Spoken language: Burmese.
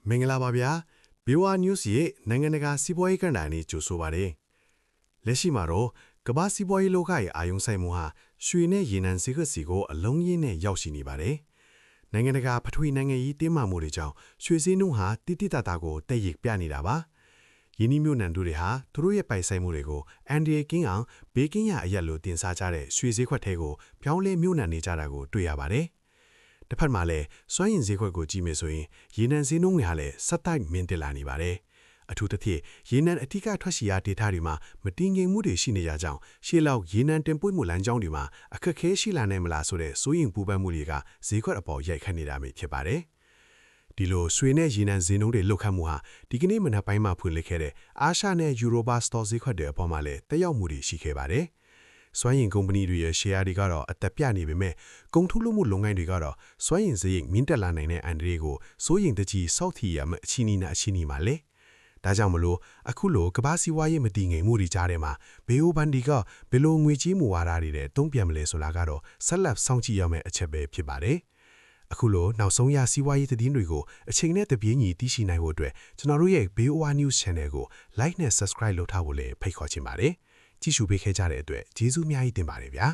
မင်္ဂလာပါဗျာ BOA News ရဲ့နိုင်ငံတကာစီးပွားရေးကဏ္ဍအနေကြိုဆိုပါရစေလက်ရှိမှာတော့ကမ္ဘာစီးပွားရေးလောကရဲ့အာရုံစိုက်မှုဟာရွှေနဲ့ရေနံဈေးကွက်စီကိုအလုံးရင်းနဲ့ရောက်ရှိနေပါတယ်နိုင်ငံတကာပထဝီနိုင်ငံရေးတင်းမာမှုတွေကြောင့်ရွှေဈေးနှုန်းဟာတိတိတတ်တာကိုတက်ရိပ်ပြနေတာပါယင်းဒီမျိုးနံတို့တွေဟာသူတို့ရဲ့ပိုင်ဆိုင်မှုတွေကိုအန်ဒီယေကင်းအောင်ဘေးကင်းရအရက်လို့တင်စားကြတဲ့ရွှေဈေးကွက်ထဲကိုပြောင်းလဲမျိုးနံနေကြတာကိုတွေ့ရပါတယ်တစ်ဖက်မှာလည်းစွမ်းရည်ဈေးကွက်ကိုကြည့်မယ်ဆိုရင်ရေနံဈေးနှုန်းတွေဟာလည်းဆက်တိုက်မြင့်တက်လာနေပါတယ်အထူးသဖြင့်ရေနံအထူးထွက်ရှိရာဒေသတွေမှာမတည်ငြိမ်မှုတွေရှိနေကြကြောင်းရှေ့လောက်ရေနံတင်ပို့မှုလမ်းကြောင်းတွေမှာအခက်အခဲရှိလာနိုင်မလားဆိုတဲ့စိုးရိမ်ပူပန်မှုတွေကဈေးကွက်အပေါ်ရိုက်ခတ်နေတာမျိုးဖြစ်ပါတယ်ဒီလိုရွှေနဲ့ရေနံဈေးနှုန်းတွေလုတ်ခတ်မှုဟာဒီကနေ့မနက်ပိုင်းမှာဖွင့်လှစ်ခဲ့တဲ့အာရှနဲ့ယူရိုပါစတော့ဈေးကွက်တွေအပေါ်မှာလည်းတက်ရောက်မှုတွေရှိခဲ့ပါတယ်စွမ်းရည်ကုမ္ပဏီတွေရဲ့ share တွေကတော့အသက်ပြနေပေမဲ့ကုန်ထုတ်လုပ်မှုလုပ်ငန်းတွေကတော့စွမ်းရည်စရိတ်မြင့်တက်လာနိုင်တဲ့အန်ဒီတွေကိုစိုးရိမ်တကြီးစောက်ထီရမယ့်အခြေအနေနဲ့အခြေအနေမှာလေဒါကြောင့်မလို့အခုလိုကမ္ဘာစီးပွားရေးမတည်ငြိမ်မှုတွေကြားထဲမှာဘေယိုဘန်ဒီကဘယ်လိုငွေကြေးမူဝါဒတွေနဲ့တုံ့ပြန်မလဲဆိုတာကတော့ဆက်လက်စောင့်ကြည့်ရမယ့်အချက်ပဲဖြစ်ပါတယ်အခုလိုနောက်ဆုံးရစီးပွားရေးသတင်းတွေကိုအချိန်နဲ့တပြေးညီသိရှိနိုင်ဖို့အတွက်ကျွန်တော်တို့ရဲ့ BOA News Channel ကို like နဲ့ subscribe လုပ်ထားဖို့လည်းဖိတ်ခေါ်ချင်ပါတယ်ကြည့်ရှုပေးခဲ့ကြတဲ့အတွက်ကျေးဇူးအများကြီးတင်ပါတယ်ဗျာ